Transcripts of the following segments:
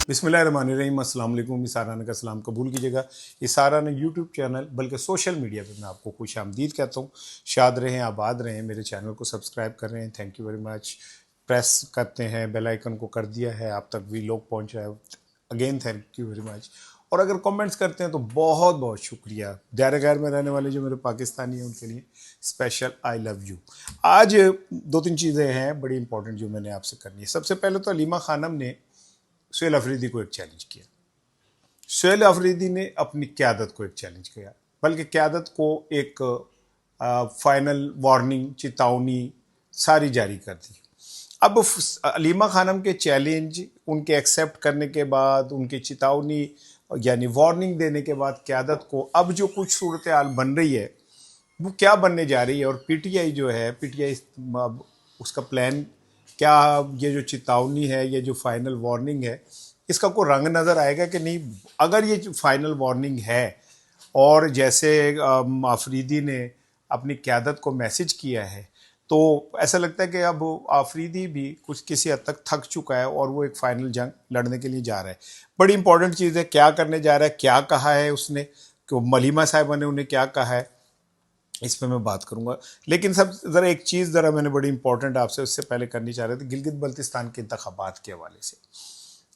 बिस्मिल्लाहिर्रहमानिर्रहीम, अस्सलाम वालेकुम। इसाराना का सलाम कबूल कीजिएगा। इसाराना यूट्यूब चैनल बल्कि सोशल मीडिया पे मैं आपको खुश आमदीद कहता हूँ। शाद रहें, आबाद रहें। मेरे चैनल को सब्सक्राइब कर रहे हैं, thank you very much. Press करते हैं बेल आइकन को, कर दिया है, आप तक भी लोग पहुँच रहा है, again thank you very much. और अगर कमेंट्स करते हैं तो बहुत बहुत शुक्रिया। दायरा गैर में रहने वाले जो मेरे पाकिस्तानी हैं उनके लिए स्पेशल आई लव यू। आज दो तीन चीज़ें हैं बड़ी इंपॉर्टेंट जो मैंने आपसे करनी है। सबसे पहले तो अलीमा खानम ने सुहेल अफरीदी को एक चैलेंज किया। सुहेल अफरीदी ने अपनी क़यादत को एक चैलेंज किया, बल्कि क़यादत को एक फाइनल वार्निंग, चेतावनी सारी जारी कर दी। अब अलीमा खानम के चैलेंज उनके एक्सेप्ट करने के बाद, उनकी चेतावनी यानी वार्निंग देने के बाद क़यादत को अब जो कुछ सूरत हाल बन रही है वो क्या बनने जा रही है, और पीटीआई जो है, पीटीआई उसका प्लान क्या, ये जो चेतावनी है, ये जो फाइनल वार्निंग है, इसका कोई रंग नज़र आएगा कि नहीं। अगर ये फाइनल वार्निंग है और जैसे आफरीदी ने अपनी क़यादत को मैसेज किया है, तो ऐसा लगता है कि अब आफरीदी भी कुछ किसी हद तक थक चुका है और वो एक फ़ाइनल जंग लड़ने के लिए जा रहा है। बड़ी इंपॉर्टेंट चीज़ है, क्या करने जा रहा है, क्या कहा है उसने, कि मलीमा साहिबा ने उन्हें क्या कहा है, इस पर मैं बात करूंगा। लेकिन सब ज़रा एक चीज़ ज़रा मैंने बड़ी इंपॉर्टेंट आपसे उससे पहले करनी चाह रहे थे, गिलगित बल्तिस्तान के इंतखाबात के हवाले से।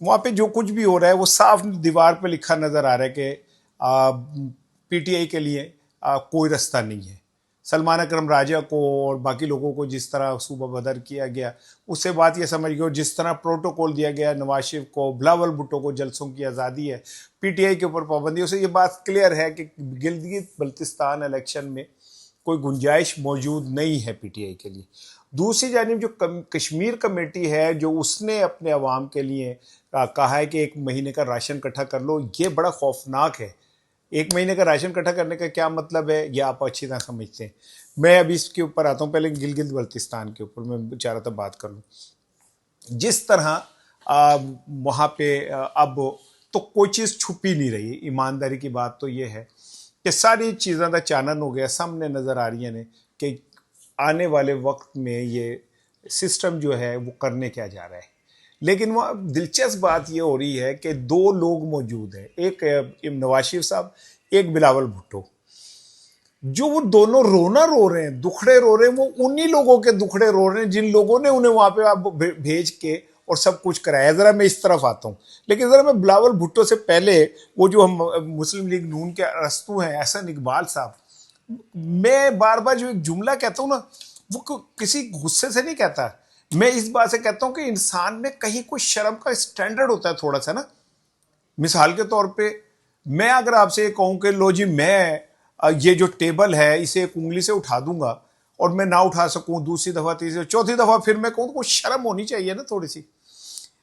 वहाँ पे जो कुछ भी हो रहा है वो साफ दीवार पे लिखा नज़र आ रहा है कि पीटीआई के लिए कोई रास्ता नहीं है। सलमान अकरम राजा को और बाकी लोगों को जिस तरह सूबा बदर किया गया, उससे बात ये समझ गए, जिस तरह प्रोटोकॉल दिया गया नवाज शरीफ को, बिलावल भुट्टो को जलसों की आज़ादी है, पीटीआई के ऊपर पाबंदी, उससे ये बात क्लियर है कि गिलगित बल्तिस्तान इलेक्शन में कोई गुंजाइश मौजूद नहीं है पीटीआई के लिए। दूसरी जानिब जो कश्मीर कमेटी है, जो उसने अपने अवाम के लिए कहा है कि 1 महीने का राशन इकट्ठा कर लो, ये बड़ा खौफनाक है। 1 महीने का राशन इकट्ठा करने का क्या मतलब है, ये आप अच्छी तरह समझते हैं। मैं अभी इसके ऊपर आता हूँ, पहले गिलगित बल्तिस्तान के ऊपर मैं चाह रहा था बात कर लूँ। जिस तरह वहाँ पे अब तो कोई चीज़ छुपी नहीं रही। ईमानदारी की बात तो ये है कि सारी चीज़ों का चानन हो गया, सामने नज़र आ रही हैं कि आने वाले वक्त में ये सिस्टम जो है वो करने क्या जा रहा है। लेकिन वह दिलचस्प बात ये हो रही है कि 2 लोग मौजूद हैं, एक नवाज शरीफ साहब, एक बिलावल भुट्टो। जो वो दोनों रोना रो रहे हैं, दुखड़े रो रहे हैं, वो उन्हीं लोगों के दुखड़े रो रहे हैं जिन लोगों ने उन्हें वहां पे आप भेज के और सब कुछ कराया। ज़रा मैं इस तरफ आता हूँ, लेकिन ज़रा मैं बिलावल भुट्टो से पहले वो जो हम मुस्लिम लीग नून के अरस्तू हैं एहसन इकबाल साहब, मैं बार बार जो एक जुमला कहता हूँ ना, वो किसी गुस्से से नहीं कहता, मैं इस बात से कहता हूँ कि इंसान में कहीं कोई शर्म का स्टैंडर्ड होता है थोड़ा सा ना। मिसाल के तौर पे मैं अगर आपसे कहूँ कि लो जी, मैं ये जो टेबल है इसे एक उंगली से उठा दूंगा और मैं ना उठा सकूं, दूसरी दफा, तीसरी, चौथी दफा फिर मैं कहूँ, तो कुछ शर्म होनी चाहिए ना थोड़ी सी।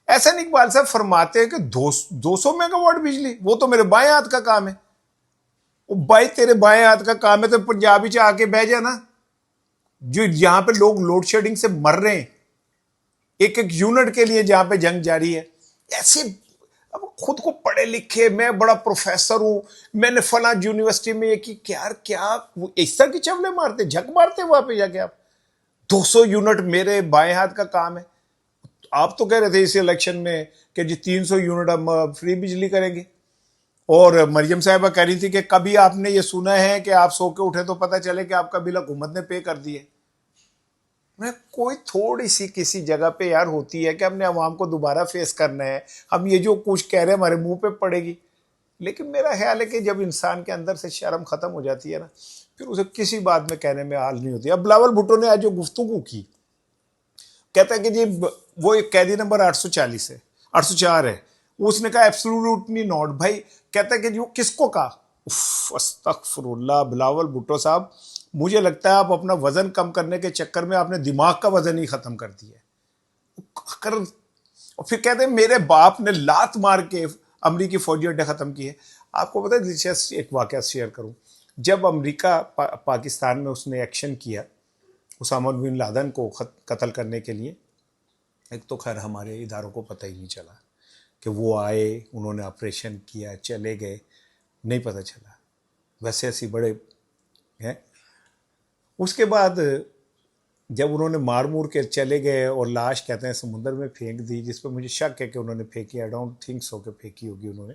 ऐसा नहीं, इकबाल साहब फरमाते हैं कि 200 मेगावाट बिजली वो तो मेरे बाएं हाथ का काम है। वो भाई तेरे बाएं हाथ का काम है तो पंजाबी च आके बह जाना। जो यहां पे लोग लोड शेडिंग से मर रहे हैं, एक एक यूनिट के लिए जहां पे जंग जारी है, ऐसे अब खुद को पढ़े लिखे, मैं बड़ा प्रोफेसर हूं, मैंने फला यूनिवर्सिटी में ये की, क्या इस तरह की चवले मारते, झक मारते वहां पे जाके आप। 200 यूनिट मेरे बाएं हाथ का काम है। आप तो कह रहे थे इस इलेक्शन में कि जी 300 यूनिट हम फ्री बिजली करेंगे, और मरियम साहिबा कह रही थी कि कभी आपने ये सुना है कि आप सो के उठे तो पता चले कि आपका बिल हुकूमत ने पे कर दिए। मैं कोई थोड़ी सी किसी जगह पे यार होती है कि हमने अवाम को दोबारा फेस करना है, हम ये जो कुछ कह रहे हैं हमारे मुंह पे पड़ेगी। लेकिन मेरा ख्याल है कि जब इंसान के अंदर से शर्म खत्म हो जाती है ना, फिर उसे किसी बात में कहने में हाल नहीं होती। अब बिलावल भुट्टो ने आज जो गुफ्तगू की, कहता है कि जी वो एक कैदी नंबर 840 है, 804 है, उसने कहा एब्सोल्युटली नॉट। भाई कहता है कि जो किसको कहा, अस्तगफुरुल्लाह। बिलावल भुट्टो साहब, मुझे लगता है आप अपना वजन कम करने के चक्कर में आपने दिमाग का वजन ही खत्म कर दिया। और फिर कहते हैं मेरे बाप ने लात मार के अमरीकी फौजी अड्डे खत्म किए। आपको पता है, दिलचस्प एक वाकया शेयर करूं, जब अमरीका पाकिस्तान में उसने एक्शन किया उसामा बिन लादेन को कत्ल करने के लिए, एक तो खैर हमारे इदारों को पता ही नहीं चला कि वो आए, उन्होंने ऑपरेशन किया, चले गए, नहीं पता चला। वैसे ऐसी बड़े हैं। उसके बाद जब उन्होंने मार मूर के चले गए और लाश कहते हैं समुद्र में फेंक दी, जिस पर मुझे शक है कि उन्होंने फेंकी, आई डोंट थिंक सो कि फेंकी होगी उन्होंने,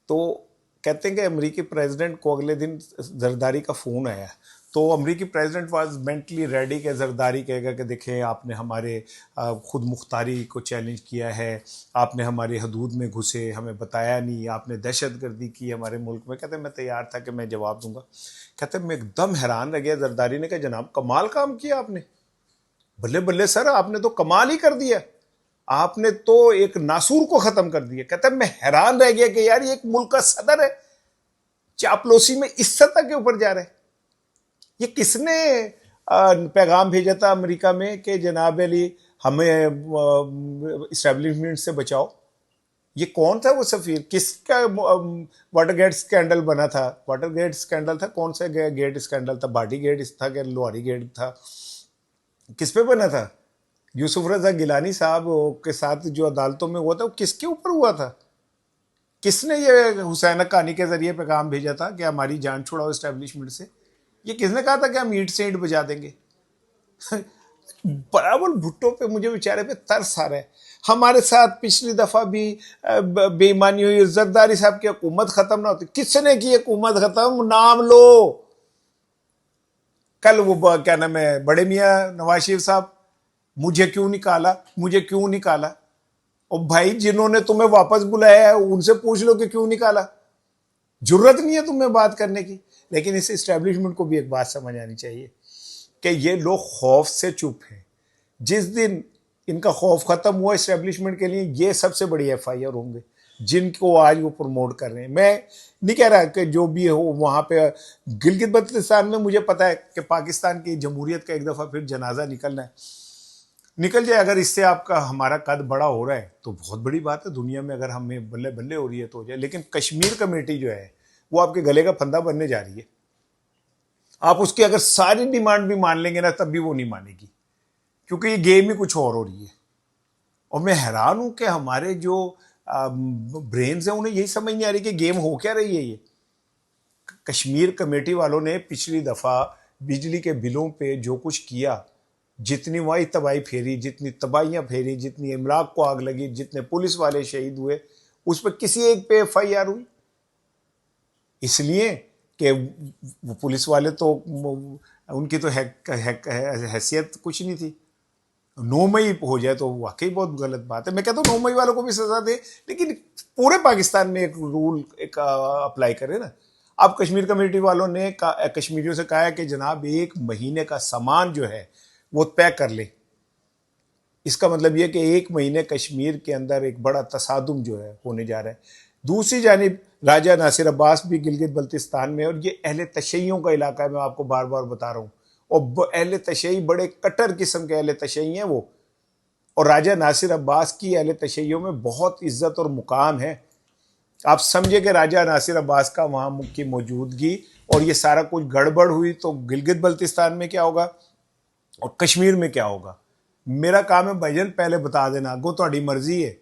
तो कहते हैं कि अमेरिकी प्रेसिडेंट को अगले दिन जरदारी का फ़ोन आया। तो अमेरिकी प्रेसिडेंट वाज मेंटली रेडी कि जरदारी कहेगा कि देखें आपने हमारे खुद मुख्तारी को चैलेंज किया है, आपने हमारी हदूद में घुसे, हमें बताया नहीं, आपने दहशतगर्दी की हमारे मुल्क में। कहते मैं तैयार था कि मैं जवाब दूंगा। कहते मैं एकदम हैरान रह गया। जरदारी ने कहा जनाब कमाल काम किया आपने, बल्ले बल्ले सर, आपने तो कमाल ही कर दिया, आपने तो एक नासूर को खत्म कर दिया। कहता मैं हैरान रह गया कि यार ये एक मुल्क का सदर है, चापलूसी में इस सतह के ऊपर जा रहा है। ये किसने पैगाम भेजा था अमेरिका में कि जनाब अली हमें इस्टेब्लिशमेंट से बचाओ? ये कौन था वो सफीर? किसका वाटरगेट स्कैंडल बना था? वाटरगेट स्कैंडल था, कौन सा गेट स्कैंडल था? बाडी गेट था कि लोहारी गेट था? किस पे बना था? यूसुफ रजा गिलानी साहब के साथ जो अदालतों में हुआ था वो किसके ऊपर हुआ था? किसने ये हुसैन हक्कानी के जरिए पैगाम भेजा था कि हमारी जान छुड़ाओ इस्टेब्लिशमेंट से? ये किसने कहा था कि हम ईंट से ईंट बजा देंगे? बराबर भुट्टो पे मुझे बेचारे पे तरस आ रहा है। हमारे साथ पिछली दफा भी बेईमानी हुई, जरदारी साहब की हुकूमत खत्म ना होती। किसने की हुकूमत खत्म? नाम लो। कल वो क्या नाम है, बड़े मियाँ नवाज शरीफ साहब, मुझे क्यों निकाला, मुझे क्यों निकाला? और भाई जिन्होंने तुम्हें वापस बुलाया है उनसे पूछ लो कि क्यों निकाला। जरूरत नहीं है तुम्हें बात करने की। लेकिन इस एस्टेब्लिशमेंट को भी एक बात समझ आनी चाहिए कि ये लोग खौफ से चुप हैं। जिस दिन इनका खौफ खत्म हुआ एस्टेब्लिशमेंट के लिए, ये सबसे बड़ी FIR होंगे जिनको आज वो प्रमोट कर रहे हैं। मैं नहीं कह रहा कि जो भी हो वहाँ पे गिलगित बल्तिस्तान में मुझे पता है कि पाकिस्तान की जमहूरियत का एक दफ़ा फिर जनाजा निकलना है, निकल जाए। अगर इससे आपका हमारा कद बड़ा हो रहा है तो बहुत बड़ी बात है दुनिया में, अगर हमें बल्ले बल्ले हो रही है तो हो जाए। लेकिन कश्मीर कमेटी जो है वो आपके गले का फंदा बनने जा रही है। आप उसकी अगर सारी डिमांड भी मान लेंगे ना तब भी वो नहीं मानेगी, क्योंकि ये गेम ही कुछ और हो रही है। और मैं हैरान हूं कि हमारे जो ब्रेन्स हैं उन्हें यही समझ नहीं आ रही कि गेम हो क्या रही है। ये कश्मीर कमेटी वालों ने पिछली दफा बिजली के बिलों पे जो कुछ किया, जितनी वही तबाही फेरी, जितनी तबाहियां फेरी, जितनी इमलाक को आग लगी, जितने पुलिस वाले शहीद हुए, उस पर किसी एक पे FIR हुई? इसलिए कि वो पुलिस वाले तो उनकी तो हैसियत कुछ नहीं थी। 9 मई हो जाए तो वाकई बहुत गलत बात है। मैं कहता हूँ 9 मई वालों को भी सजा दे, लेकिन पूरे पाकिस्तान में एक रूल एक अप्लाई करें ना। अब कश्मीर कमेटी वालों ने कश्मीरियों से कहा है कि जनाब 1 महीने का सामान जो है वो पैक कर ले। इसका मतलब यह कि 1 महीने कश्मीर के अंदर एक बड़ा तसादुम जो है होने जा रहा है। दूसरी जानिब राजा नासिर अब्बास भी गिलगित बल्तिस्तान में, और ये अहले तशय्युओं का इलाका है, मैं आपको बार बार बता रहा हूँ। और अहले तशय्युई बड़े कट्टर किस्म के अहले तशय्युई हैं वो। और राजा नासिर अब्बास की अहले तशय्युओं में बहुत इज्जत और मुकाम है। आप समझे कि राजा नासिर अब्बास का वहाँ की मौजूदगी और ये सारा कुछ गड़बड़ हुई तो गिलगित बल्तिस्तान में क्या होगा और कश्मीर में क्या होगा। मेरा काम है भाईजान पहले बता देना, अगो थोड़ी मर्जी है।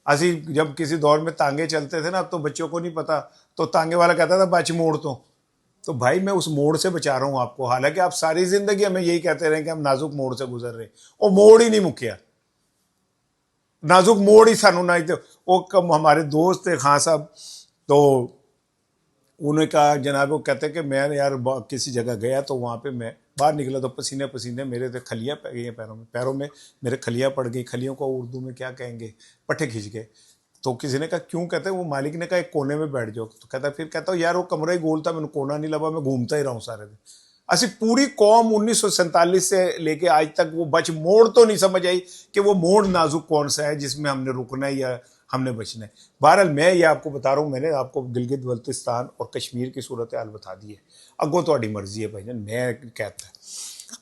असी जब किसी दौर में तांगे चलते थे ना, अब तो बच्चों को नहीं पता, तो तांगे वाला कहता था बच मोड़ तो भाई मैं उस मोड़ से बचा रहा हूँ आपको। हालांकि आप सारी जिंदगी हमें यही कहते रहे कि हम नाजुक मोड़ से गुजर रहे, और मोड़ ही नहीं मुकिया, नाजुक मोड़ ही सानू ना। वो कम हमारे दोस्त थे खान साहब, तो उन्होंने कहा जनाब, वो कहते कि मैं यार किसी जगह गया तो वहाँ पे मैं बाहर निकला तो पसीने पसीने मेरे तो खलियाँ पड़ गई पैरों में मेरे खलियाँ पड़ गई। खलियों को उर्दू में क्या कहेंगे, पट्टे खींच गए। तो किसी ने कहा क्यों? कहते वो मालिक ने कहा एक कोने में बैठ जाओ। तो कहता फिर कहता यार वो कमरा ही गोल था, मैंने कोना नहीं लगा, मैं घूमता ही रहा हूँ सारे दिन। असी पूरी कौम 1947 से लेके आज तक वो बच मोड़ तो नहीं समझ आई कि वो मोड़ नाजुक कौन सा है जिसमें हमने रुकना है या हमने बचना है। बहरहाल मैं ये आपको बता रहा हूँ, मैंने आपको गिलगित बल्तिस्तान और कश्मीर की सूरत हाल बता दी है। अगो थोड़ी मर्जी है भाईजान। मैं कहता है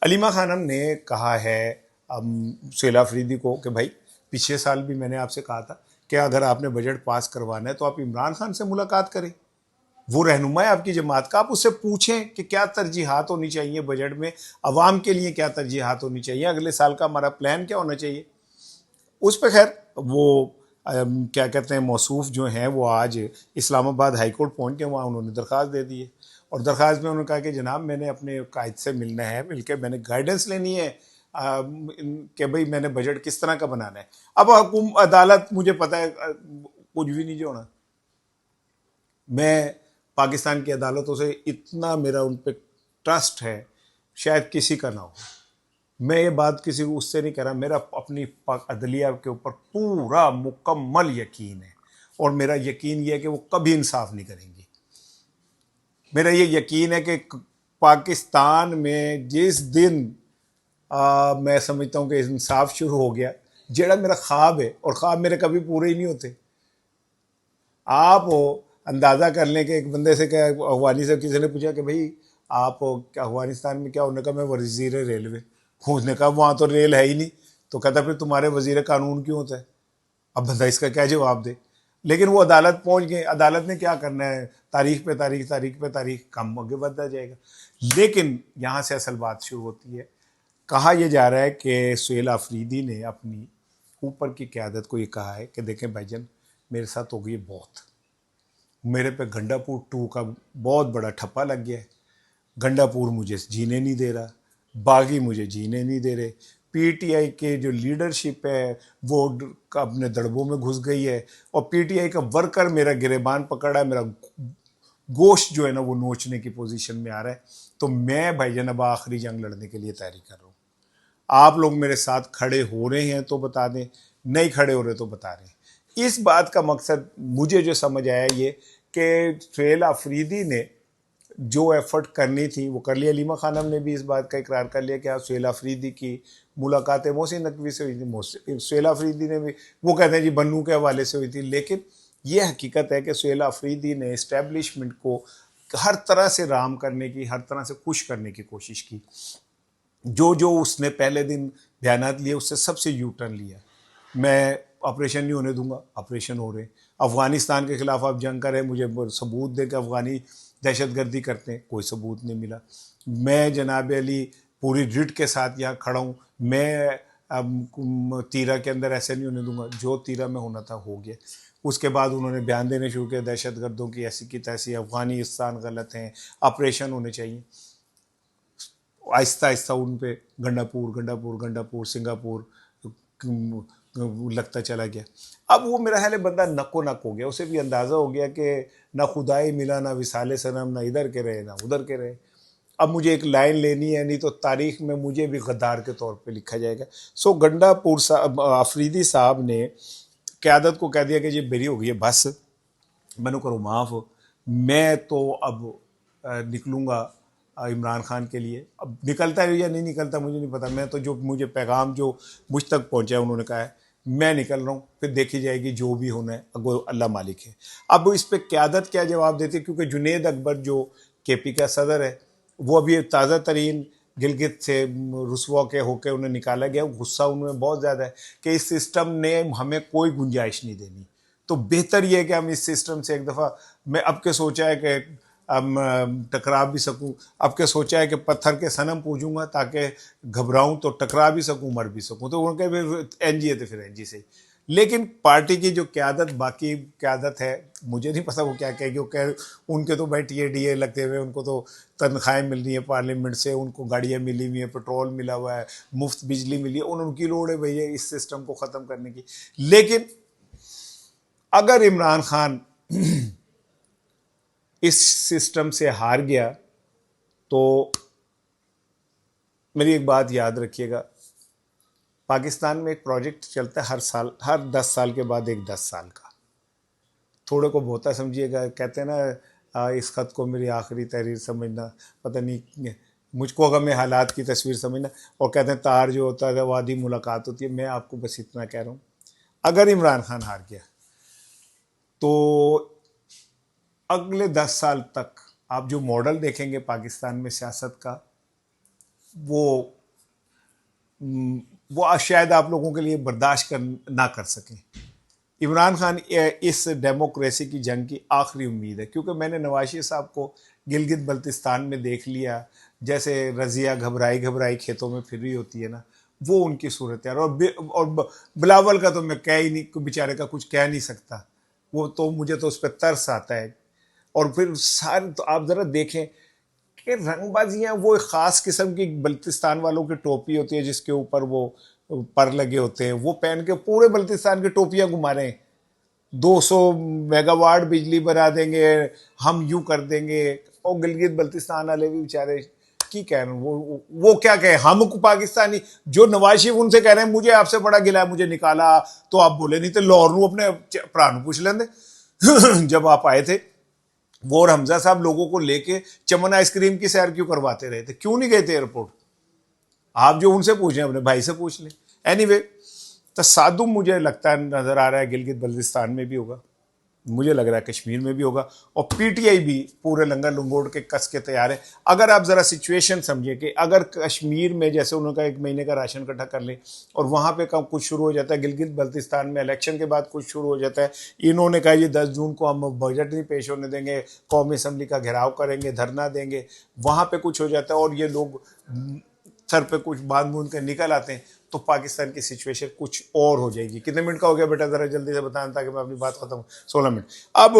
अलीमा खानम ने कहा है सुहेला अफरीदी को कि भाई पिछले साल भी मैंने आपसे कहा था कि अगर आपने बजट पास करवाना है तो आप इमरान खान से मुलाकात करें, वो रहनुमा है आपकी जमात का। आप उससे पूछें कि क्या तरजीहात होनी चाहिए बजट में, अवाम के लिए क्या तरजीहात होनी चाहिए, अगले साल का हमारा प्लान क्या होना चाहिए। उस पर खैर वो क्या कहते हैं मौसूफ जो हैं वो आज इस्लामाबाद हाई कोर्ट पहुँच के वहाँ उन्होंने दरख्वास्त दे दी है। और दरख्वास्त में उन्होंने कहा कि जनाब मैंने अपने कायद से मिलना है, मिलकर मैंने गाइडेंस लेनी है कि भाई मैंने बजट किस तरह का बनाना है। अब हुकुम अदालत मुझे पता है कुछ भी नहीं जो होना। मैं पाकिस्तान की अदालतों से इतना मेरा उन पर ट्रस्ट है, शायद किसी का ना हो। मैं ये बात किसी को उससे नहीं कह रहा, मेरा अपनी अदलिया के ऊपर पूरा मुकम्मल यकीन है। और मेरा यकीन ये है कि वो कभी इंसाफ नहीं करेंगी। मेरा ये यकीन है कि पाकिस्तान में जिस दिन मैं समझता हूँ कि इंसाफ शुरू हो गया, जेड़ा मेरा ख्वाब है, और ख्वाब मेरे कभी पूरे ही नहीं होते। आप अंदाज़ा कर लें कि एक बंदे से क्या, अफगानी से किसी ने पूछा कि भाई आप क्या अफगानिस्तान में क्या, उन्होंने कहा मैं वज़ीर रेलवे। उसने कहा वहाँ तो रेल है ही नहीं। तो कहता फिर तुम्हारे वज़ीर कानून क्यों होता है? अब बंदा इसका क्या जवाब दे। लेकिन वो अदालत पहुँच गए, अदालत ने क्या करना है, तारीख पे तारीख, तारीख पे तारीख, काम आगे बढ़ता जाएगा। लेकिन यहाँ से असल बात शुरू होती है। कहा यह जा रहा है कि सुहेल आफरीदी ने अपनी ऊपर की क़यादत को ये कहा है कि देखें भाईजान, मेरे साथ हो गई बहुत, मेरे पे गंडापुर 2 का बहुत बड़ा ठप्पा लग गया है। गंडापुर मुझे जीने नहीं दे रहा, बागी मुझे जीने नहीं दे रहे, पीटीआई के जो लीडरशिप है वो अपने दड़बों में घुस गई है, और पीटीआई का वर्कर मेरा गिरेबान पकड़ा है, मेरा गोश्त जो है ना वो नोचने की पोजीशन में आ रहा है। तो मैं भाईजान अब आखिरी जंग लड़ने के लिए तैयारी कर रहा हूँ। आप लोग मेरे साथ खड़े हो रहे हैं तो बता दें, नहीं खड़े हो रहे तो बता रहे हैं। इस बात का मकसद मुझे जो समझ आया ये कि सुहेल आफरीदी ने जो एफर्ट करनी थी वो कर लिया। लीमा खानम ने भी इस बात का इकरार कर लिया कि आप सुहेल आफरीदी की मुलाकातें मोहसिन नकवी से हुई थी, सुहेल आफरीदी ने भी, वो कहते हैं जी बन्नू के हवाले से हुई थी। लेकिन ये हकीकत है कि सुहेल आफरीदी ने इस्टेब्लिशमेंट को हर तरह से राम करने की, हर तरह से खुश करने की कोशिश की। जो जो उसने पहले दिन बयानात लिए उससे सबसे यू टर्न लिया। मैं ऑपरेशन नहीं होने दूंगा, ऑपरेशन हो रहे। अफ़गानिस्तान के ख़िलाफ़ आप जंग करें, मुझे सबूत दे कि अफ़गानी दहशतगर्दी करते हैं, कोई सबूत नहीं मिला। मैं जनाब अली पूरी रिट के साथ यहाँ खड़ा हूँ। मैं तीरा के अंदर ऐसे नहीं होने दूंगा, जो तीरा में होना था हो गया। उसके बाद उन्होंने बयान देने शुरू किया दहशतगर्दों की ऐसी की तैसी, अफ़गानिस्तान गलत हैं, ऑपरेशन होने चाहिए। आहिस्ता आहिस्ता उन पे गंडापुर गंडापुर गंडापुर सिंगापुर लगता चला गया। अब वो मेरा ख्याल है बंदा नको नक हो गया, उसे भी अंदाज़ा हो गया कि ना खुदाई मिला, ना विसाले सनम, ना इधर के रहे ना उधर के रहे। अब मुझे एक लाइन लेनी है, नहीं तो तारीख में मुझे भी गद्दार के तौर पे लिखा जाएगा। सो गंडापुर साहब, आफरीदी साहब ने क़यादत को कह दिया कि ये मेरी हो गई है बस, मैंने करो माफ़, मैं तो अब निकलूँगा इमरान खान के लिए। अब निकलता है या नहीं निकलता मुझे नहीं पता, मैं तो जो मुझे पैगाम जो मुझ तक पहुँचा है उन्होंने कहा है मैं निकल रहा हूँ, फिर देखी जाएगी जो भी होना है, अगो अल्लाह मालिक है। अब इस पर क़यादत क्या जवाब देती है, क्योंकि जुनेद अकबर जो केपी का सदर है वो अभी ताज़ा तरीन गिलगित से रुसवा के होकर उन्हें निकाला गया। गुस्सा उनमें बहुत ज़्यादा है कि इस सिस्टम ने हमें कोई गुंजाइश नहीं देनी। तो बेहतर ये है कि हम इस सिस्टम से एक दफ़ा, मैं अब के सोचा है कि टकरा भी सकूं, अब के सोचा है कि पत्थर के सनम पूजूंगा ताकि घबराऊं तो टकरा भी सकूं, मर भी सकूं। तो उनके फिर एन जी है तो फिर एन जी से। लेकिन पार्टी की जो क़यादत, बाकी क़यादत है, मुझे नहीं पता वो क्या कहेगी। वो कह उनके तो भाई टीए डीए लगते हुए, उनको तो तनख्वाहें मिल रही है पार्लियामेंट से, उनको गाड़ियाँ मिली हुई हैं, पेट्रोल मिला हुआ है, मुफ्त बिजली मिली है, उनकी लोड़ है भैया इस सिस्टम को ख़त्म करने की। लेकिन अगर इमरान खान इस सिस्टम से हार गया तो मेरी एक बात याद रखिएगा, पाकिस्तान में एक प्रोजेक्ट चलता है हर साल, हर 10 साल के बाद एक 10 साल का। थोड़े को बहुता समझिएगा, कहते हैं ना इस ख़त को मेरी आखिरी तहरीर समझना, पता नहीं मुझको अगर मैं हालात की तस्वीर समझना, और कहते हैं तार जो होता है वो आधी मुलाकात होती है। मैं आपको बस इतना कह रहा हूँ, अगर इमरान खान हार गया तो अगले 10 साल तक आप जो मॉडल देखेंगे पाकिस्तान में सियासत का, वो शायद आप लोगों के लिए बर्दाश्त कर ना कर सकें। इमरान खान इस डेमोक्रेसी की जंग की आखिरी उम्मीद है, क्योंकि मैंने नवाज शरीफ साहब को गिलगित बल्तिस्तान में देख लिया, जैसे रज़िया घबराई घबराई खेतों में फिर रही होती है ना, वो उनकी सूरत यार। और बिलावल का तो मैं कह ही नहीं, बेचारे का कुछ कह नहीं सकता। वो तो मुझे तो उस पर तरस आता है। और फिर सारे तो आप ज़रा देखें कि रंगबाजियाँ, वो एक ख़ास किस्म की बल्तिस्तान वालों की टोपी होती है जिसके ऊपर वो पर लगे होते हैं, वो पहन के पूरे बल्तिस्तान की टोपियाँ घुमा रहे हैं। 200 मेगावाट बिजली बना देंगे, हम यूं कर देंगे। और गिलगित बल्तिस्तान वाले भी बेचारे की कह रहे हैं, वो क्या कहे, हम पाकिस्तानी जो नवाज शरीफ उनसे कह रहे हैं मुझे आपसे बड़ा गिला है, मुझे निकाला तो आप बोले नहीं तो लाहौर नू अपने भरा नू पूछ लेंदे। जब आप आए थे वो और हमजा साहब लोगों को लेके चमन आइसक्रीम की सैर क्यों करवाते रहे थे, क्यों नहीं गए थे एयरपोर्ट? आप जो उनसे पूछ रहे हैं अपने भाई से पूछ लें। एनीवे, तसादुम मुझे लगता है नजर आ रहा है गिलगित बल्तिस्तान में भी होगा, मुझे लग रहा है कश्मीर में भी होगा, और पीटीआई भी पूरे लंगर लंगोट के कस के तैयार है। अगर आप ज़रा सिचुएशन समझिए कि अगर कश्मीर में जैसे उन्होंने 1 महीने का राशन इकट्ठा कर ले और वहाँ पे कब कुछ शुरू हो जाता है, गिलगित बल्तिस्तान में इलेक्शन के बाद कुछ शुरू हो जाता है, इन्होंने कहा ये 10 जून को हम बजट नहीं पेश होने देंगे, कौमी असम्बली का घेराव करेंगे, धरना देंगे, वहाँ पर कुछ हो जाता है और ये लोग सर पे कुछ बांध बूंद कर निकल आते हैं, तो पाकिस्तान की सिचुएशन कुछ और हो जाएगी। कितने मिनट का हो गया बेटा, ज़रा जल्दी से बताना ताकि मैं अपनी बात खत्म। 16 मिनट। अब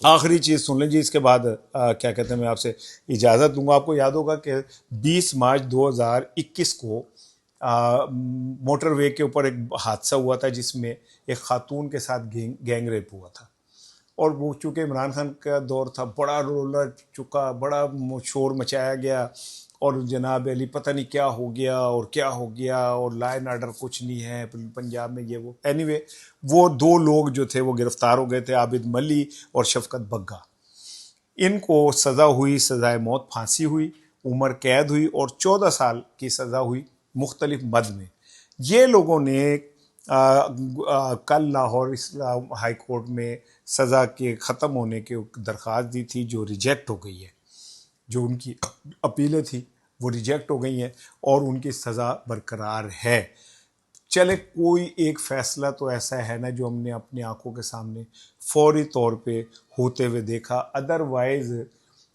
आखिरी चीज़ सुन लें जी, इसके बाद क्या कहते हैं, मैं आपसे इजाज़त दूंगा। आपको याद होगा कि 20 मार्च 2021 को मोटरवे के ऊपर एक हादसा हुआ था जिसमें एक खातून के साथ गैंग रेप हुआ था। और वो चूँकि इमरान खान का दौर था, बड़ा रोला चुका, बड़ा शोर मचाया गया, और जनाब अली पता नहीं क्या हो गया और क्या हो गया, और लॉ एंड ऑर्डर कुछ नहीं है पंजाब में, ये वो। एनीवे, वो 2 लोग जो थे वो गिरफ्तार हो गए थे, आबिद मली और शफकत बग्गा। इनको सज़ा हुई, सज़ाए मौत फांसी हुई, उम्र कैद हुई और 14 साल की सज़ा हुई मुख्तलिफ मद में। ये लोगों ने कल लाहौर इस्लाम हाई कोर्ट में सज़ा के ख़त्म होने की दरख्वास्त दी थी, जो रिजेक्ट हो गई है। जो उनकी अपीलें थी वो रिजेक्ट हो गई हैं और उनकी सज़ा बरकरार है। चले, कोई एक फ़ैसला तो ऐसा है ना जो हमने अपनी आंखों के सामने फौरी तौर पे होते हुए देखा। अदरवाइज़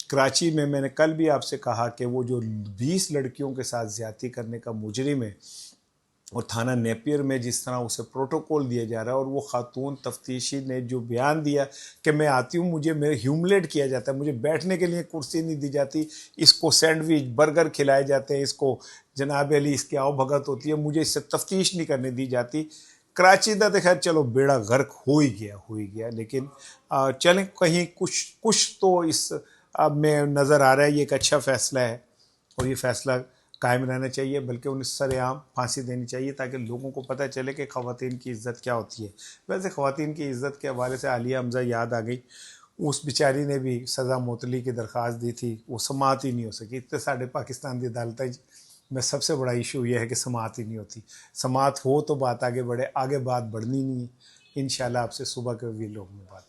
कराची में मैंने कल भी आपसे कहा कि वो जो 20 लड़कियों के साथ ज़्यादती करने का मुजरिम है, और थाना नेपियर में जिस तरह उसे प्रोटोकॉल दिया जा रहा है, और वो खातून तफ्तीशी ने जो बयान दिया कि मैं आती हूँ, मुझे मेरे ह्यूमिलेट किया जाता है, मुझे बैठने के लिए कुर्सी नहीं दी जाती, इसको सैंडविच बर्गर खिलाए जाते हैं, इसको जनाब अली इसकी आओ भगत होती है, मुझे इससे तफ्तीश नहीं करने दी जाती। कराची का तो खैर चलो बेड़ा गर्क हो ही गया, लेकिन चलें, कहीं कुछ तो इस में नज़र आ रहा है। ये एक अच्छा फ़ैसला है और ये फ़ैसला कायम रहना चाहिए, बल्कि उन्हें सरेआम फांसी देनी चाहिए ताकि लोगों को पता चले कि ख़वातीन की इज़्ज़त क्या होती है। वैसे ख़वातीन की इज़्ज़त के हवाले से आलिया हमज़ा याद आ गई, उस बेचारी ने भी सज़ा मुअत्तली की दरख्वास्त दी थी, वो समाअत ही नहीं हो सकी। इतने साढ़े पाकिस्तान की अदालत में सबसे बड़ा इशू यह है कि समाअत ही नहीं होती। समाअत हो तो बात आगे बढ़े, आगे बात बढ़नी नहीं है। इंशाल्लाह आपसे सुबह के वीलोग में बात